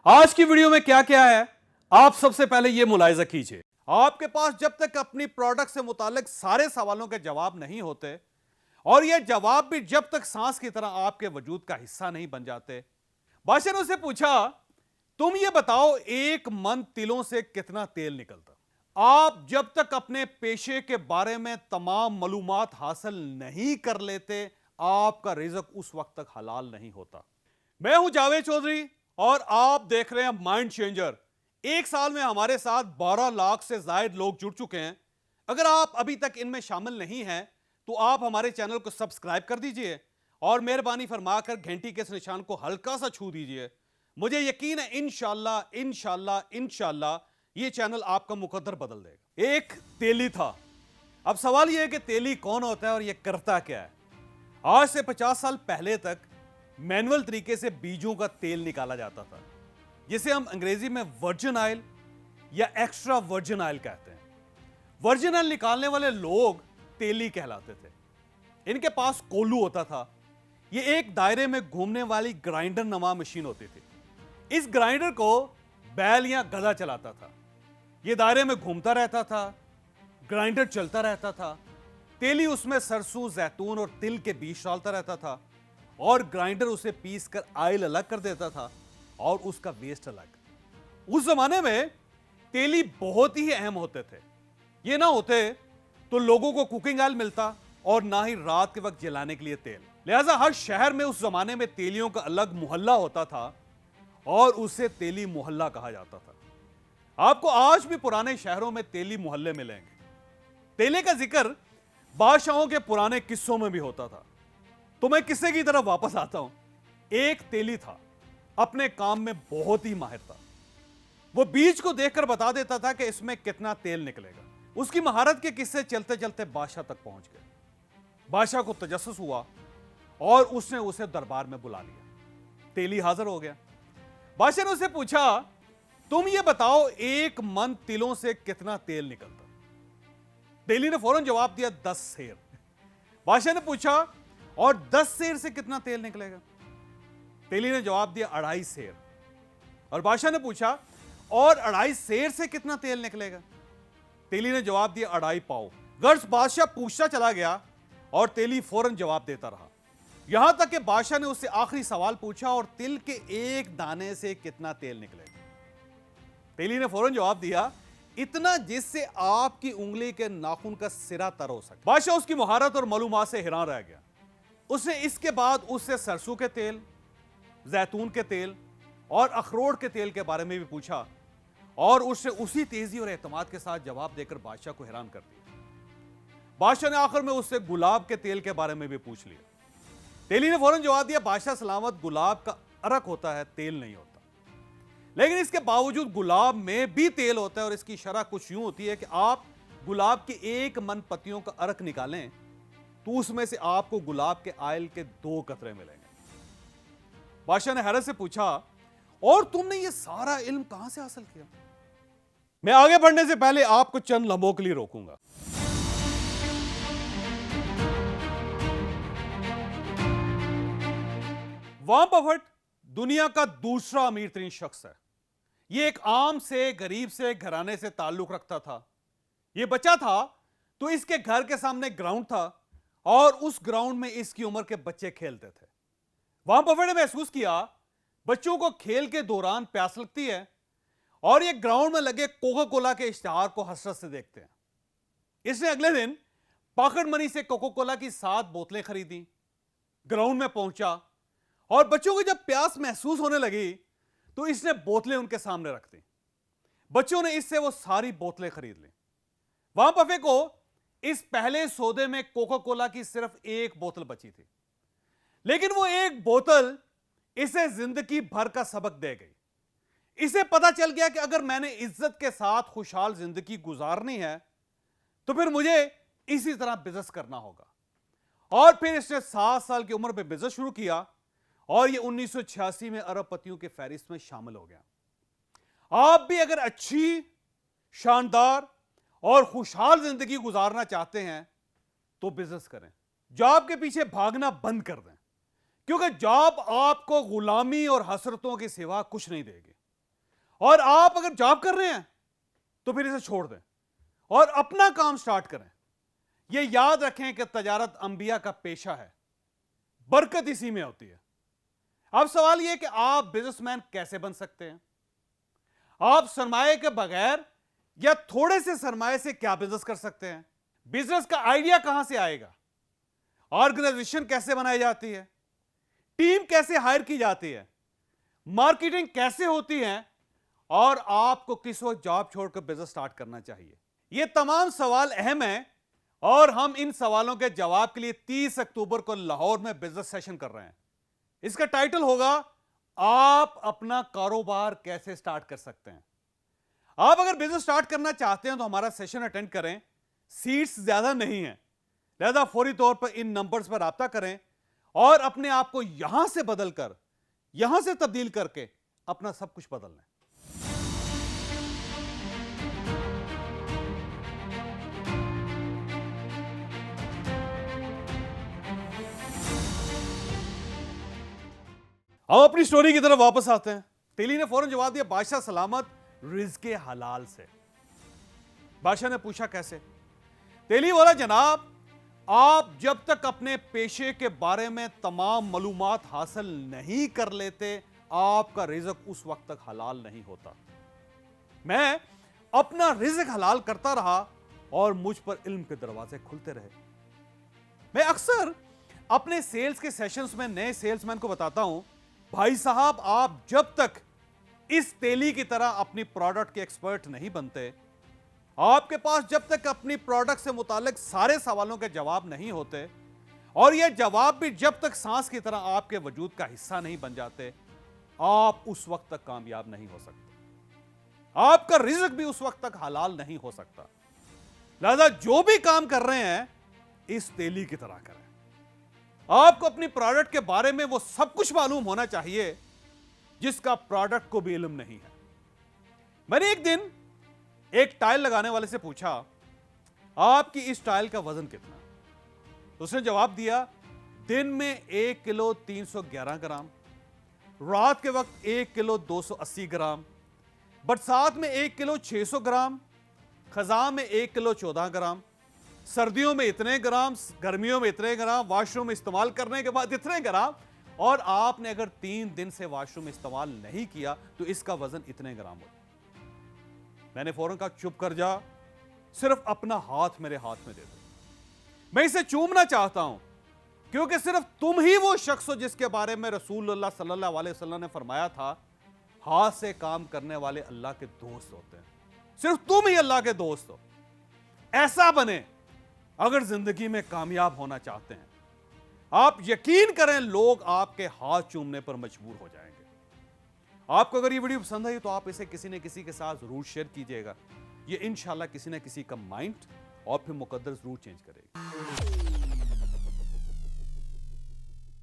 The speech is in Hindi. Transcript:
आज की वीडियो में क्या क्या है, आप सबसे पहले यह मुलाहिजा कीजिए। आपके पास जब तक अपनी प्रोडक्ट से मुतालिक सारे सवालों के जवाब नहीं होते और यह जवाब भी जब तक सांस की तरह आपके वजूद का हिस्सा नहीं बन जाते। बादशाह ने उससे पूछा, तुम ये बताओ, एक मन तिलों से कितना तेल निकलता? आप जब तक अपने पेशे के बारे में तमाम मालूमात हासिल नहीं कर लेते, आपका रिज़्क उस वक्त तक हलाल नहीं होता। मैं हूं जावेद चौधरी और आप देख रहे हैं माइंड चेंजर। एक साल में हमारे साथ 12 लाख से ज्यादा लोग जुड़ चुके हैं। अगर आप अभी तक इनमें शामिल नहीं हैं तो आप हमारे चैनल को सब्सक्राइब कर दीजिए और मेहरबानी फरमाकर घंटी के इस निशान को हल्का सा छू दीजिए। मुझे यकीन है इंशाल्लाह इंशाल्लाह इंशाल्लाह ये चैनल आपका मुकद्दर बदल देगा। एक तेली था। अब सवाल यह है कि तेली कौन होता है और यह करता क्या है। आज से 50 साल पहले तक मैनुअल तरीके से बीजों का तेल निकाला जाता था, जिसे हम अंग्रेजी में वर्जिन ऑयल या एक्स्ट्रा वर्जिन ऑयल कहते हैं। वर्जिन ऑयल निकालने वाले लोग तेली कहलाते थे। इनके पास कोल्हू होता था। यह एक दायरे में घूमने वाली ग्राइंडर नुमा मशीन होती थी। इस ग्राइंडर को बैल या गधा चलाता था। यह दायरे में घूमता रहता था, ग्राइंडर चलता रहता था। तेली उसमें सरसों, जैतून और तिल के बीज डालता रहता था और ग्राइंडर उसे पीस कर ऑयल अलग कर देता था और उसका वेस्ट अलग। उस जमाने में तेली बहुत ही अहम होते थे। ये ना होते तो लोगों को कुकिंग ऑयल मिलता और ना ही रात के वक्त जलाने के लिए तेल। लिहाजा हर शहर में उस जमाने में तेलियों का अलग मोहल्ला होता था और उसे तेली मोहल्ला कहा जाता था। आपको आज भी पुराने शहरों में तेली मोहल्ले मिलेंगे। तेले का जिक्र बादशाहों के पुराने किस्सों में भी होता था। तो मैं किस्से की तरफ वापस आता हूं। एक तेली था, अपने काम में बहुत ही माहिर था। वो बीज को देखकर बता देता था कि इसमें कितना तेल निकलेगा। उसकी महारत के किस्से चलते चलते बादशाह तक पहुंच गए। बादशाह को तजस्सुस हुआ और उसने उसे दरबार में बुला लिया। तेली हाजिर हो गया। बादशाह ने उसे पूछा, तुम ये बताओ, एक मन तिलों से कितना तेल निकलता? तेली ने फौरन जवाब दिया, 10 सेर। बादशाह ने पूछा, और 10 सेर से कितना तेल निकलेगा? तेली ने जवाब दिया, 2.5 सेर। और बादशाह ने पूछा, और 2.5 सेर से कितना तेल निकलेगा? तेली ने जवाब दिया, 2.5 पाव। गर्ज बादशाह पूछता चला गया और तेली फौरन जवाब देता रहा, यहां तक कि बादशाह ने उससे आखिरी सवाल पूछा, और तिल के एक दाने से कितना तेल निकलेगा? तेली ने फौरन जवाब दिया, इतना जिससे आपकी उंगली के नाखून का सिरा तर हो सके। बादशाह उसकी महारत और मालूमात से हैरान रह गया। उसने इसके बाद उससे सरसों के तेल, जैतून के तेल और अखरोट के तेल के बारे में भी पूछा और उसने उसी तेजी और एतमाद के साथ जवाब देकर बादशाह को हैरान कर दिया। बादशाह ने आखिर में उससे गुलाब के तेल के बारे में भी पूछ लिया। तेली ने फौरन जवाब दिया, बादशाह सलामत, गुलाब का अरक होता है, तेल नहीं होता। लेकिन इसके बावजूद गुलाब में भी तेल होता है और इसकी शरह कुछ यूं होती है कि आप गुलाब के एक मन पत्तियों का अरक निकालें तो उसमें से आपको गुलाब के ऑयल के 2 कतरे मिलेंगे। बादशाह ने हैरत से पूछा, और तुमने ये सारा इल्म कहां से हासिल किया? मैं आगे बढ़ने से पहले आपको चंद लम्हों के लिए रोकूंगा। वॉरेन बफेट दुनिया का दूसरा अमीर तरीन शख्स है। यह एक आम से गरीब से घराने से ताल्लुक रखता था। यह बच्चा था तो इसके घर के सामने ग्राउंड था और उस ग्राउंड में इसकी उम्र के बच्चे खेलते थे। वहां बफेट ने महसूस किया, बच्चों को खेल के दौरान प्यास लगती है और ये ग्राउंड में लगे कोका कोला के इश्तिहार को हसरत से देखते हैं। इसने अगले दिन पॉकेट मनी से कोका कोला की 7 बोतलें खरीदी, ग्राउंड में पहुंचा और बच्चों को जब प्यास महसूस होने लगी तो इसने बोतलें उनके सामने रख दी। बच्चों ने इससे वो सारी बोतलें खरीद ली। वहां बफेट को इस पहले सौदे में कोका कोला की सिर्फ 1 बोतल बची थी, लेकिन वो 1 बोतल इसे जिंदगी भर का सबक दे गई। इसे पता चल गया कि अगर मैंने इज्जत के साथ खुशहाल जिंदगी गुजारनी है तो फिर मुझे इसी तरह बिजनेस करना होगा। और फिर इसने 7 साल की उम्र में बिजनेस शुरू किया और यह 1986 में अरबपतियों के फहरिस्त में शामिल हो गया। आप भी अगर अच्छी, शानदार और खुशहाल जिंदगी गुजारना चाहते हैं तो बिजनेस करें। जॉब के पीछे भागना बंद कर दें, क्योंकि जॉब आपको गुलामी और हसरतों के सिवा कुछ नहीं देगी। और आप अगर जॉब कर रहे हैं तो फिर इसे छोड़ दें और अपना काम स्टार्ट करें। यह याद रखें कि तजारत अंबिया का पेशा है, बरकत इसी में होती है। अब सवाल यह कि आप बिजनेसमैन कैसे बन सकते हैं। आप सरमाए के बगैर या थोड़े से सरमाए से क्या बिजनेस कर सकते हैं। बिजनेस का आइडिया कहां से आएगा, ऑर्गेनाइजेशन कैसे बनाई जाती है, टीम कैसे हायर की जाती है, मार्केटिंग कैसे होती है और आपको किस वक्त जॉब छोड़कर बिजनेस स्टार्ट करना चाहिए। यह तमाम सवाल अहम हैं और हम इन सवालों के जवाब के लिए 30 अक्टूबर को लाहौर में बिजनेस सेशन कर रहे हैं। इसका टाइटल होगा आप अपना कारोबार कैसे स्टार्ट कर सकते हैं। आप अगर बिजनेस स्टार्ट करना चाहते हैं तो हमारा सेशन अटेंड करें। सीट्स ज्यादा नहीं है, लिहाजा फौरी तौर पर इन नंबर्स पर राब्ता करें और अपने आप को यहां से बदलकर, यहां से तब्दील करके अपना सब कुछ बदल लें। अब अपनी स्टोरी की तरफ वापस आते हैं। तेली ने फौरन जवाब दिया, बादशाह सलामत, रिज़्क़े हलाल से। बादशाह ने पूछा कैसे। तेली बोला, जनाब आप जब तक अपने पेशे के बारे में तमाम मालूमात हासिल नहीं कर लेते आपका रिज़्क़ उस वक्त तक हलाल नहीं होता। मैं अपना रिज़्क़ हलाल करता रहा और मुझ पर इल्म के दरवाजे खुलते रहे। मैं अक्सर अपने सेल्स के सेशंस में नए सेल्समैन को बताता हूं, भाई साहब आप जब तक इस तेली की तरह अपनी प्रोडक्ट के एक्सपर्ट नहीं बनते, आपके पास जब तक अपनी प्रोडक्ट से मुतालिक सारे सवालों के जवाब नहीं होते और यह जवाब भी जब तक सांस की तरह आपके वजूद का हिस्सा नहीं बन जाते, आप उस वक्त तक कामयाब नहीं हो सकते। आपका रिज़्क़ भी उस वक्त तक हलाल नहीं हो सकता। लिहाजा जो भी काम कर रहे हैं इस तेली की तरह करें। आपको अपनी प्रोडक्ट के बारे में वो सब कुछ मालूम होना चाहिए जिसका प्रोडक्ट को भी इल्म नहीं है। मैंने एक दिन एक टाइल लगाने वाले से पूछा, आपकी इस टाइल का वजन कितना। उसने जवाब दिया, दिन में 1 किलो 311 ग्राम, रात के वक्त 1 किलो 280 ग्राम, बरसात में 1 किलो 600 ग्राम, खज़ां में 1 किलो 14 ग्राम, सर्दियों में इतने ग्राम, गर्मियों में इतने ग्राम, वॉशरूम में इस्तेमाल करने के बाद इतने ग्राम, और आपने अगर 3 दिन से वॉशरूम इस्तेमाल नहीं किया तो इसका वजन इतने ग्राम हो। मैंने फौरन कहा, चुप कर जा, सिर्फ अपना हाथ मेरे हाथ में दे दो, मैं इसे चूमना चाहता हूं, क्योंकि सिर्फ तुम ही वो शख्स हो जिसके बारे में रसूलुल्लाह सल्लल्लाहु अलैहि वसल्लम ने फरमाया था, हाथ से काम करने वाले अल्लाह के दोस्त होते हैं। सिर्फ तुम ही अल्लाह के दोस्त हो। ऐसा बने अगर जिंदगी में कामयाब होना चाहते हैं। आप यकीन करें, लोग आपके हाथ चूमने पर मजबूर हो जाएंगे। आपको अगर ये वीडियो पसंद आई तो आप इसे किसी न किसी के साथ जरूर शेयर कीजिएगा। ये इंशाल्लाह किसी न किसी का माइंड और फिर मुकद्दर जरूर चेंज करेगा।